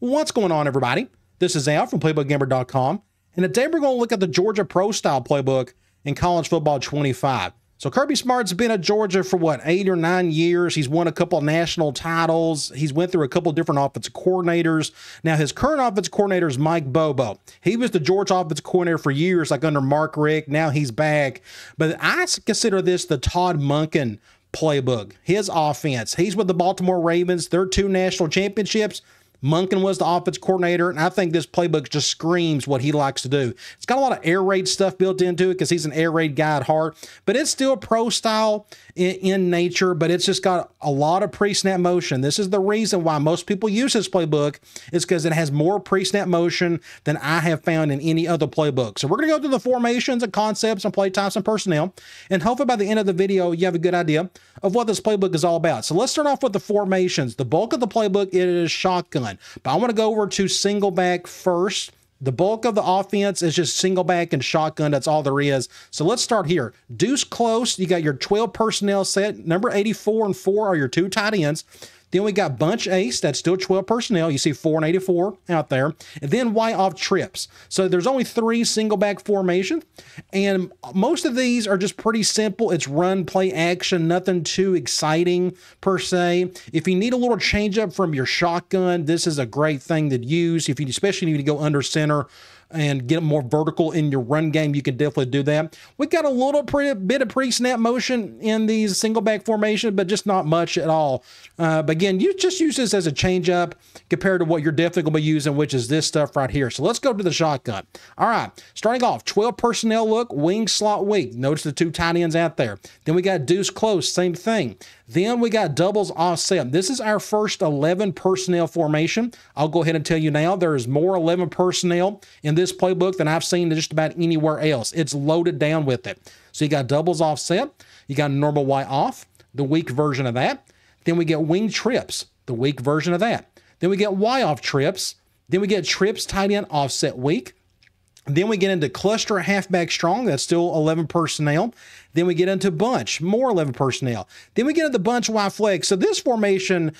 What's going on, everybody? This is Al from PlaybookGamber.com, and today we're going to look at the Georgia Pro Style Playbook in College Football 25. So Kirby Smart's been at Georgia for, 8 or 9 years. He's won a couple of national titles. He's went through a couple of different offensive coordinators. Now, his current offensive coordinator is Mike Bobo. He was the Georgia offensive coordinator for years, like under Mark Richt. Now he's back. But I consider this the Todd Monken playbook, his offense. He's with the Baltimore Ravens. They're 2 national championships. Monken was the offense coordinator, and I think this playbook just screams what he likes to do. It's got a lot of air raid stuff built into it because he's an air raid guy at heart, but it's still pro style in nature, but it's just got a lot of pre-snap motion. This is the reason why most people use this playbook, is because it has more pre-snap motion than I have found in any other playbook. So we're going to go through the formations and concepts and play types and personnel, and hopefully by the end of the video, you have a good idea of what this playbook is all about. So let's start off with the formations. The bulk of the playbook, it is shotgun. But I want to go over to single back first. The bulk of the offense is just single back and shotgun. That's all there is. So let's start here. Deuce close. You got your 12 personnel set. Number 84 and 4 are your 2 tight ends. Then we got bunch ace. That's still 12 personnel. You see 4 and 84 out there. And then Y off trips. So there's only 3 single back formations. And most of these are just pretty simple. It's run, play, action. Nothing too exciting per se. If you need a little change up from your shotgun, this is a great thing to use. If you especially need to go under center and get more vertical in your run game, you can definitely do that. We got a little bit of pre-snap motion in these single back formation, but just not much at all. But again, you just use this as a change up compared to what you're definitely going to be using, which is this stuff right here. So let's go to the shotgun. All right, starting off, 12 personnel look, wing slot weak. Notice the 2 tight ends out there. Then we got deuce close, same thing. Then we got doubles offset. This is our first 11 personnel formation. I'll go ahead and tell you now, there is more 11 personnel in this playbook than I've seen just about anywhere else. It's loaded down with it. So you got doubles offset. You got normal Y off, the weak version of that. Then we get wing trips, the weak version of that. Then we get Y off trips. Then we get trips tight end offset weak. Then we get into cluster halfback strong. That's still 11 personnel. Then we get into bunch, more 11 personnel. Then we get into bunch Y flex. So this formation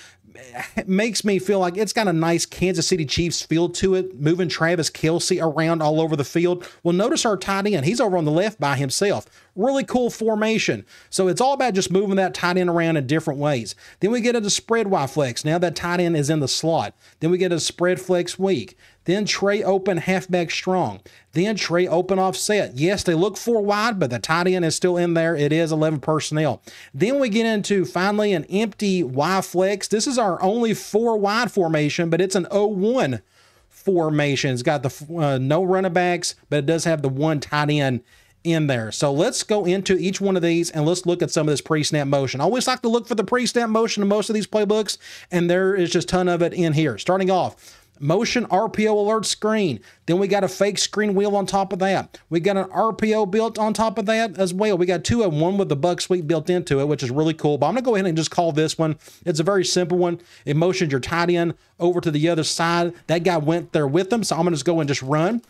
makes me feel like it's got a nice Kansas City Chiefs feel to it, moving Travis Kelce around all over the field. Well, notice our tight end. He's over on the left by himself. Really cool formation. So it's all about just moving that tight end around in different ways. Then we get into spread Y flex. Now that tight end is in the slot. Then we get a spread flex weak. Then tray open halfback strong. Then tray open offset. Yes, they look 4 wide, but the tight end is still in there. It is 11 personnel. Then we get into finally an empty Y flex. This is our only 4 wide formation, but it's an 0-1 formation. It's got the no running backs, but it does have the 1 tight end in there. So let's go into each one of these and let's look at some of this pre-snap motion. I always like to look for the pre-snap motion in most of these playbooks, and there is just a ton of it in here. Starting off, motion RPO alert screen. Then we got a fake screen wheel on top of that. We got an RPO built on top of that as well. We got 2 of them, one with the buck sweep built into it, which is really cool. But I'm going to go ahead and just call this one. It's a very simple one. It motions your tight end over to the other side. That guy went there with them, so I'm going to just go and just run.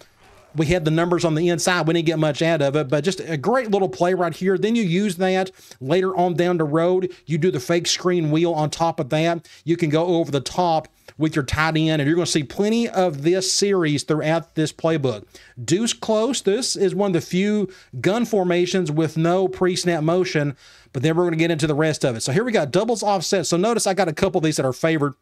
We had the numbers on the inside. We didn't get much out of it, but just a great little play right here. Then you use that later on down the road. You do the fake screen wheel on top of that. You can go over the top with your tight end, and you're going to see plenty of this series throughout this playbook. Deuce close. This is one of the few gun formations with no pre-snap motion, but then we're going to get into the rest of it. So here we got doubles offset. So notice I got a couple of these that are favored.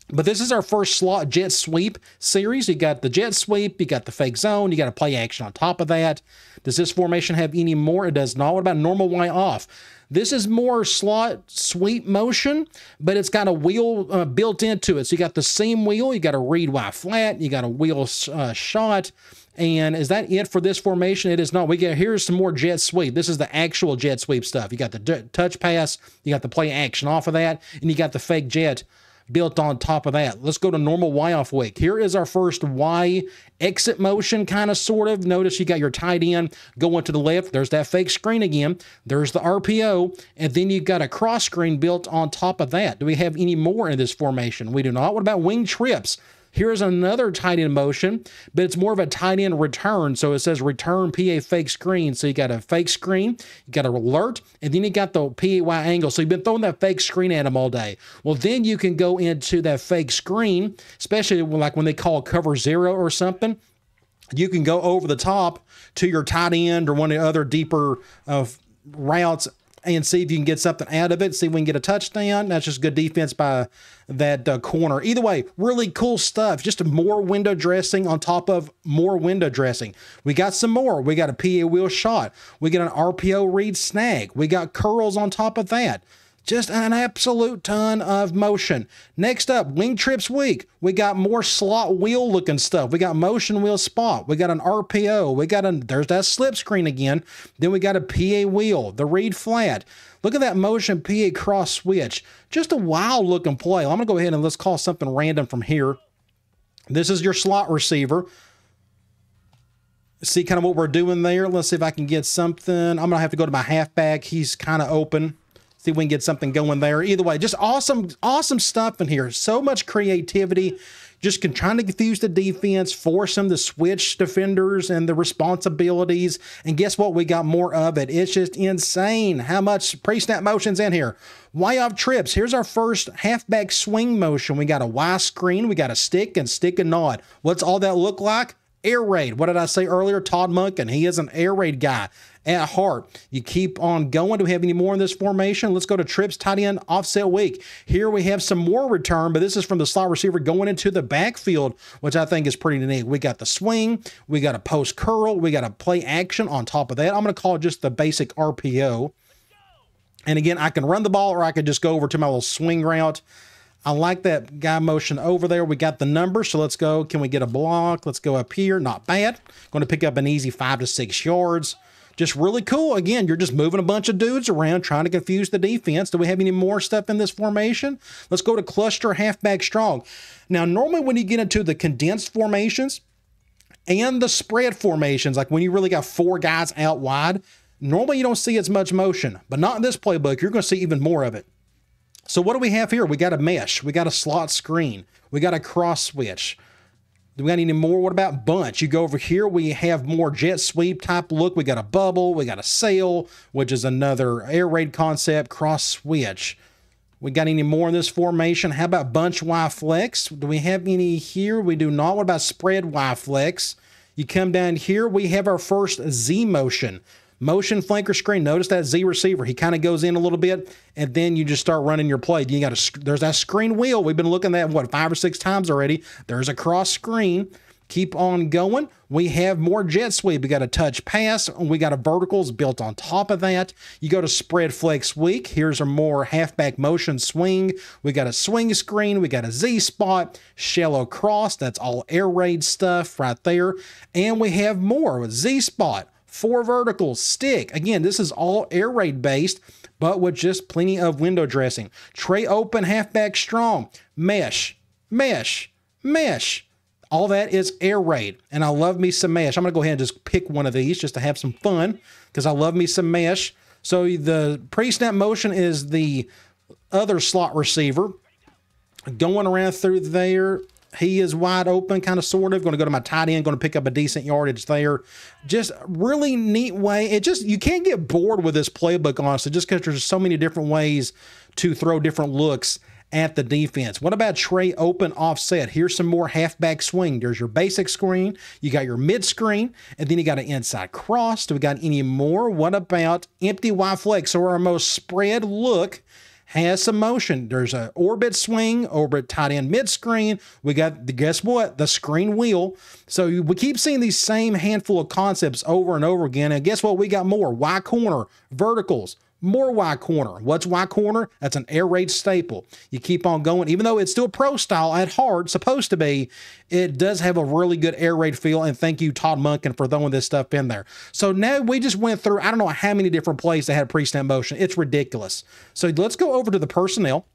But this is our first slot jet sweep series. You got the jet sweep, you got the fake zone, you got a play action on top of that. Does this formation have any more? It does not. What about normal Y off? This is more slot sweep motion, but it's got a wheel built into it. So you got the seam wheel, you got a read Y flat, you got a wheel shot. And is that it for this formation? It is not. Here's some more jet sweep. This is the actual jet sweep stuff. You got the touch pass, you got the play action off of that, and you got the fake jet built on top of that. Let's go to normal Y off week. Here is our first Y exit motion, kind of, sort of. Notice you got your tight end going to the left. There's that fake screen again. There's the RPO, and then you've got a cross screen built on top of that. Do we have any more in this formation? We do not. What about wing trips? Here's another tight end motion, but it's more of a tight end return. So it says return PA fake screen. So you got a fake screen, you got an alert, and then you got the PAY angle. So you've been throwing that fake screen at him all day. Well, then you can go into that fake screen, especially like when they call cover zero or something. You can go over the top to your tight end or one of the other deeper routes and see if you can get something out of it, see if we can get a touchdown. That's just good defense by that corner. Either way, really cool stuff. Just more window dressing on top of more window dressing. We got some more. We got a PA wheel shot. We got an RPO read snag. We got curls on top of that. Just an absolute ton of motion. Next up, wing trips week. We got more slot wheel looking stuff. We got motion wheel spot. We got an RPO. We got there's that slip screen again. Then we got a PA wheel, the read flat. Look at that motion PA cross switch. Just a wild looking play. I'm gonna go ahead and let's call something random from here. This is your slot receiver. See kind of what we're doing there. Let's see if I can get something. I'm gonna have to go to my halfback. He's kind of open. See if we can get something going there. Either way, just awesome stuff in here. So much creativity. Just trying to confuse the defense, force them to switch defenders and the responsibilities. And guess what? We got more of it. It's just insane how much pre-snap motion's in here. Y-off trips. Here's our first halfback swing motion. We got a Y screen. We got a stick and nod. What's all that look like? Air raid. What did I say earlier? Todd Monken. He is an air raid guy at heart. You keep on going. Do we have any more in this formation? Let's go to trips, tight end, offset week. Here we have some more return, but this is from the slot receiver going into the backfield, which I think is pretty neat. We got the swing. We got a post curl. We got a play action on top of that. I'm going to call it just the basic RPO. And again, I can run the ball or I could just go over to my little swing route. I like that guy motion over there. We got the number, so let's go. Can we get a block? Let's go up here. Not bad. Going to pick up an easy 5 to 6 yards. Just really cool. Again, you're just moving a bunch of dudes around trying to confuse the defense. Do we have any more stuff in this formation? Let's go to cluster halfback strong. Now, normally when you get into the condensed formations and the spread formations, like when you really got 4 guys out wide, normally you don't see as much motion, but not in this playbook. You're going to see even more of it. So what do we have here? We got a mesh. We got a slot screen. We got a cross switch. Do we got any more? What about bunch? You go over here, we have more jet sweep type look. We got a bubble. We got a sail, which is another air raid concept, cross switch. We got any more in this formation? How about bunch Y flex? Do we have any here? We do not. What about spread Y flex? You come down here, we have our first Z motion. Motion flanker screen. Notice that Z receiver. He kind of goes in a little bit, and then you just start running your play. You got there's that screen wheel. We've been looking at what 5 or 6 times already. There's a cross screen. Keep on going. We have more jet sweep. We got a touch pass. We got a verticals built on top of that. You go to spread flex week. Here's a more halfback motion swing. We got a swing screen. We got a Z spot, shallow cross. That's all air raid stuff right there. And we have more with Z spot. 4 verticals, stick. Again, this is all air raid based, but with just plenty of window dressing. Tray open, halfback strong, mesh, mesh, mesh. All that is air raid, and I love me some mesh. I'm going to go ahead and just pick one of these just to have some fun because I love me some mesh. So the pre-snap motion is the other slot receiver. Going around through there. He is wide open, kind of, sort of. Going to go to my tight end, going to pick up a decent yardage there. Just really neat way. You can't get bored with this playbook, honestly, just because there's so many different ways to throw different looks at the defense. What about tray open offset? Here's some more halfback swing. There's your basic screen. You got your mid screen, and then you got an inside cross. Do we got any more? What about empty Y flex? So our most spread look has some motion. There's an orbit swing, orbit tight end mid screen. We got, guess what? The screen wheel. So we keep seeing these same handful of concepts over and over again. And guess what? We got more Y corner, verticals, more Y corner. What's Y corner? That's an air raid staple. You keep on going. Even though it's still pro style at heart, supposed to be, it does have a really good air raid feel. And thank you, Todd Monken, for throwing this stuff in there. So now we just went through, I don't know how many different plays that had pre-snap motion. It's ridiculous. So let's go over to the personnel.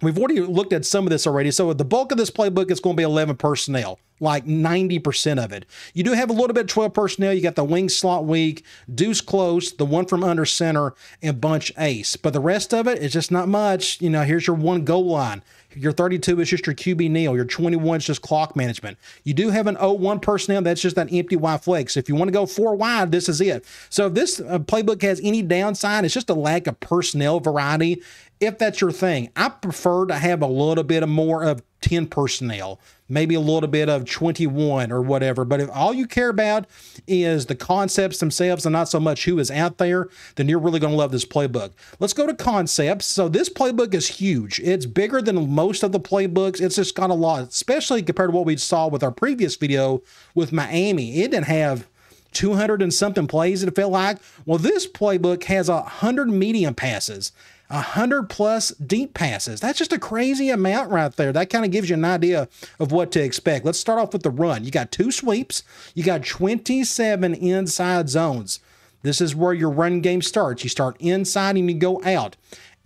We've already looked at some of this already. So the bulk of this playbook is going to be 11 personnel. like 90% of it. You do have a little bit of 12 personnel. You got the wing slot weak, deuce close, the one from under center, and bunch ace. But the rest of it is just not much. You know, here's your one goal line. Your 32 is just your QB kneel. Your 21 is just clock management. You do have an 0-1 personnel. That's just that empty wide flex. If you want to go 4 wide, this is it. So if this playbook has any downside, it's just a lack of personnel variety. If that's your thing, I prefer to have a little bit more of 10 personnel, maybe a little bit of 21 or whatever. But if all you care about is the concepts themselves and not so much who is out there, then you're really going to love this playbook. Let's go to concepts. So this playbook is huge. It's bigger than most of the playbooks. It's just got a lot, especially compared to what we saw with our previous video with Miami. It didn't have 200 and something plays, it felt like. Well, this playbook has 100 medium passes, 100 plus deep passes. That's just a crazy amount right there. That kind of gives you an idea of what to expect. Let's start off with the run. You got 2 sweeps. You got 27 inside zones. This is where your run game starts. You start inside and you go out.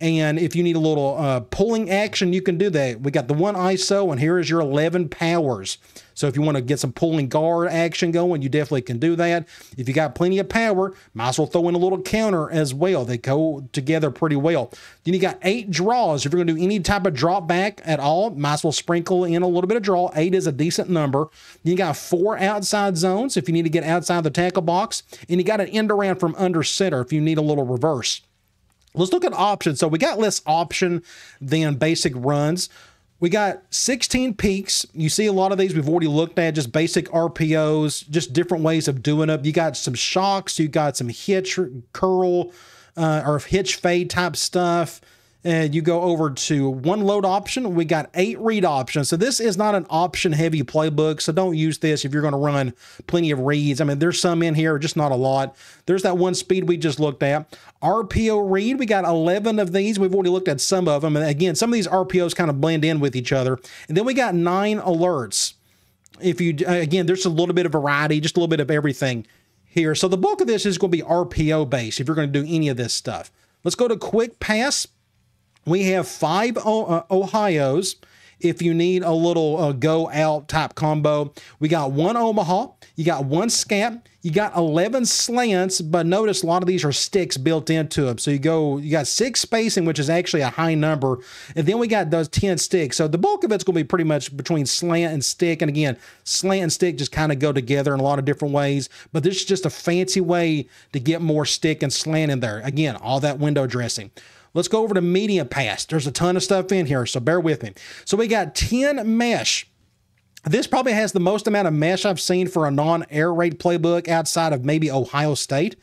And if you need a little pulling action, you can do that. We got the 1 ISO, and here is your 11 powers. So if you want to get some pulling guard action going, you definitely can do that. If you got plenty of power, might as well throw in a little counter as well. They go together pretty well. Then you got 8 draws. If you're going to do any type of drop back at all, might as well sprinkle in a little bit of draw. 8 is a decent number. Then you got 4 outside zones if you need to get outside the tackle box. And you got an end around from under center if you need a little reverse. Let's look at options. So we got less option than basic runs. We got 16 peaks. You see a lot of these we've already looked at, just basic RPOs, just different ways of doing it. You got some shocks, you got some hitch curl or hitch fade type stuff. And you go over to 1 load option. We got 8 read options. So this is not an option heavy playbook. So don't use this if you're going to run plenty of reads. I mean, there's some in here, just not a lot. There's that 1 speed we just looked at. RPO read, we got 11 of these. We've already looked at some of them. And again, some of these RPOs kind of blend in with each other. And then we got 9 alerts. If you, again, there's a little bit of variety, just a little bit of everything here. So the bulk of this is going to be RPO based if you're going to do any of this stuff. Let's go to quick pass. We have 5 Ohios if you need a little go out type combo. We got 1 Omaha. You got 1 scat. You got 11 slants, but notice a lot of these are sticks built into them. So you got 6 spacing, which is actually a high number. And then we got those 10 sticks. So the bulk of it's going to be pretty much between slant and stick. And again, slant and stick just kind of go together in a lot of different ways. But this is just a fancy way to get more stick and slant in there. Again, all that window dressing. Let's go over to medium pass. There's a ton of stuff in here, so bear with me. So we got 10 mesh. This probably has the most amount of mesh I've seen for a non-air raid playbook outside of maybe Ohio State.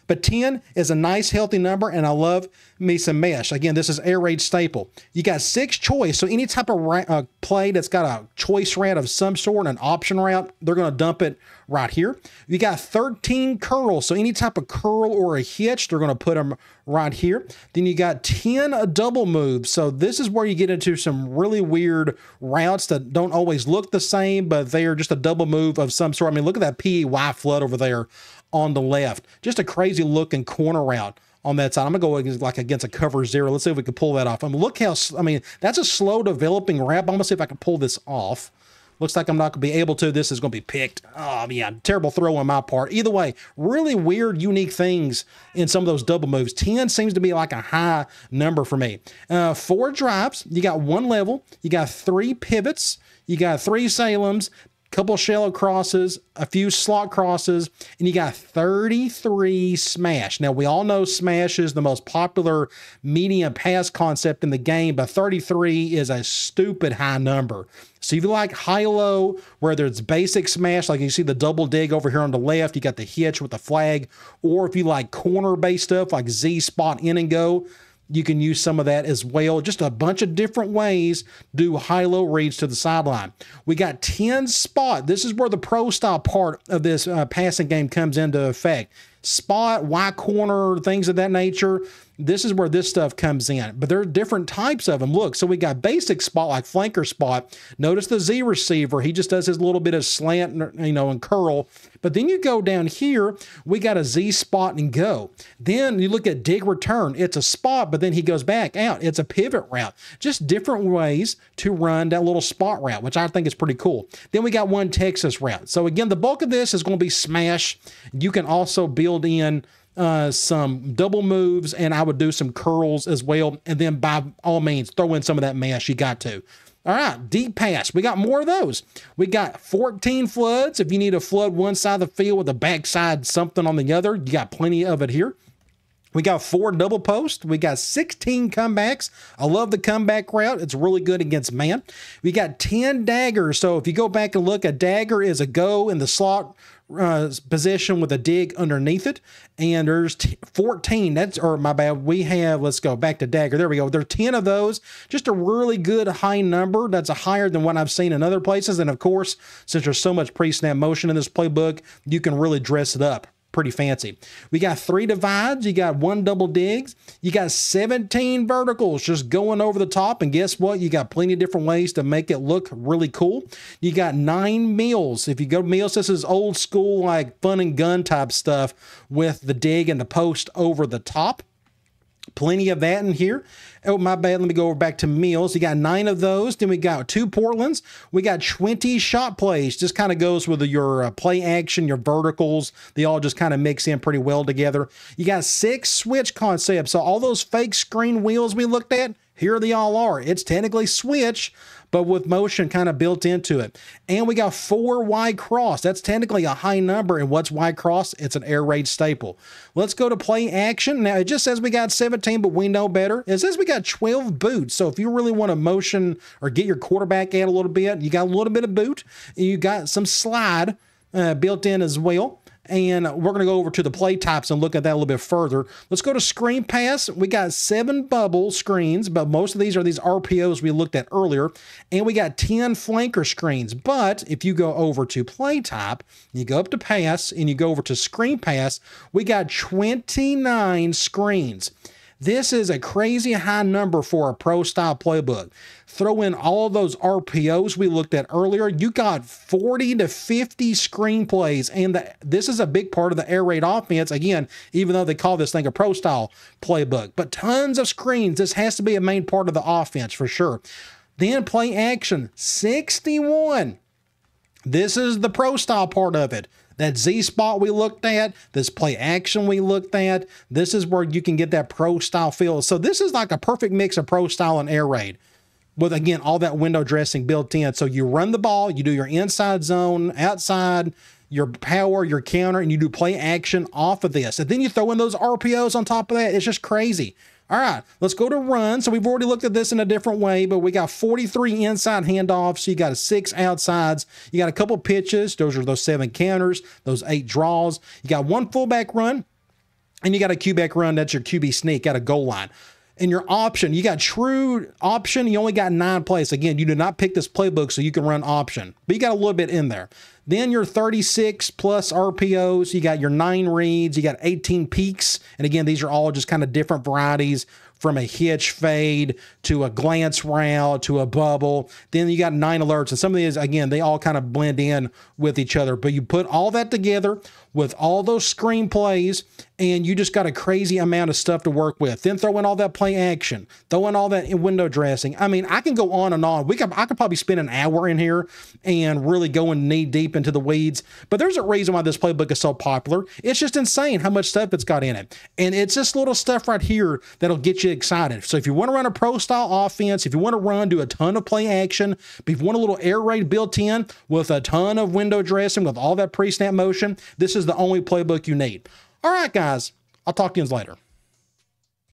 But 10 is a nice, healthy number, and I love me some mesh. Again, this is air raid staple. You got 6 choice, so any type of play that's got a choice route of some sort, an option route, they're going to dump it right here. You got 13 curls, so any type of curl or a hitch, they're going to put them right here. Then you got 10 double moves, so this is where you get into some really weird routes that don't always look the same, but they are just a double move of some sort. I mean, look at that PEY flood over there on the left. Just a crazy looking corner route on that side. I'm going to go like against a cover 0. Let's see if we can pull that off. I mean, look how, I mean, that's a slow developing route. I'm going to see if I can pull this off. Looks like I'm not going to be able to. This is going to be picked. Oh, yeah, terrible throw on my part. Either way, really weird, unique things in some of those double moves. 10 seems to be like a high number for me. 4 drives. You got 1 level. You got 3 pivots. You got 3 Salems. Couple shallow crosses, a few slot crosses, and you got 33 smash. Now, we all know smash is the most popular medium pass concept in the game, but 33 is a stupid high number. So if you like high-low, whether it's basic smash, like you see the double dig over here on the left, you got the hitch with the flag, or if you like corner-based stuff like Z spot in and go, you can use some of that as well. Just a bunch of different ways to do high-low reads to the sideline. We got 10 spot. This is where the pro style part of this passing game comes into effect. Spot, Y corner, things of that nature. this is where this stuff comes in. But there are different types of them. Look, so we got basic spot, like flanker spot. Notice the Z receiver. He just does his little bit of slant, you know, and curl. But then you go down here, we got a Z spot and go. Then you look at dig return. It's a spot, but then he goes back out. It's a pivot route. Just different ways to run that little spot route, which I think is pretty cool. Then we got one Texas route. So again, the bulk of this is going to be smash. You can also build in some double moves, and I would do some curls as well. And then by all means, throw in some of that mesh. You got to. All right, deep pass. We got more of those. We got 14 floods. If you need to flood one side of the field with a backside something on the other, you got plenty of it here. We got 4 double posts. We got 16 comebacks. I love the comeback route. It's really good against man. We got 10 daggers. So if you go back and look, a dagger is a go in the slot position with a dig underneath it. And there's 14. That's, or my bad, we have, let's go back to dagger. There we go. There are 10 of those. Just a really good high number. That's a higher than what I've seen in other places. And of course, since there's so much pre-snap motion in this playbook, you can really dress it up. Pretty fancy. We got 3 divides. You got 1 double digs. You got 17 verticals just going over the top. And guess what? You got plenty of different ways to make it look really cool. You got 9 meals. If you go meals, this is old school, like fun and gun type stuff with the dig and the post over the top. Plenty of that in here. Oh, my bad. Let me go back to meals. You got 9 of those. Then we got 2 Portlands. We got 20 shot plays. Just kind of goes with your play action, your verticals. They all just kind of mix in pretty well together. You got 6 switch concepts. So all those fake screen wheels we looked at, here they all are. It's technically switch, but with motion kind of built into it. And we got 4 Y cross. That's technically a high number. And what's Y cross? It's an air raid staple. Let's go to play action. Now, it just says we got 17, but we know better. It says we got 12 boots. So if you really want to motion or get your quarterback out a little bit, you got a little bit of boot. And you got some slide built in as well. And we're going to go over to the play types and look at that a little bit further. Let's go to screen pass. We got 7 bubble screens, but most of these are these RPOs we looked at earlier. And we got 10 flanker screens. But if you go over to play type, you go up to pass and you go over to screen pass, we got 29 screens. This is a crazy high number for a pro style playbook. Throw in all of those RPOs we looked at earlier. You got 40 to 50 screenplays, and this is a big part of the air raid offense. Again, even though they call this thing a pro style playbook, but tons of screens. This has to be a main part of the offense for sure. Then play action, 61. This is the pro style part of it. That Z spot we looked at, this play action we looked at, this is where you can get that pro style feel. So this is like a perfect mix of pro style and air raid with, again, all that window dressing built in. So you run the ball, you do your inside zone, outside, your power, your counter, and you do play action off of this. And then you throw in those RPOs on top of that. It's just crazy. All right, let's go to run. So we've already looked at this in a different way, but we got 43 inside handoffs. You got 6 outsides. You got a couple pitches. Those are those 7 counters, those 8 draws. You got 1 fullback run, and you got a QB run. That's your QB sneak at a goal line. And your option, you got true option. You only got 9 plays. Again, you did not pick this playbook so you can run option, but you got a little bit in there. Then your 36 plus RPOs, you got your 9 reads, you got 18 peaks. And again, these are all just kind of different varieties, from a hitch fade to a glance route to a bubble. Then you got 9 alerts. And some of these, again, they all kind of blend in with each other. But you put all that together with all those screen plays, and you just got a crazy amount of stuff to work with. Then throw in all that play action, throw in all that window dressing. I mean, I can go on and on. I could probably spend an hour in here and really going knee deep into the weeds. But there's a reason why this playbook is so popular. It's just insane how much stuff it's got in it. And it's just little stuff right here that'll get you excited. So if you want to run a pro style offense, if you want to do a ton of play action, but if you want a little air raid built in with a ton of window dressing with all that pre-snap motion, this is the only playbook you need. All right, guys, I'll talk to you later.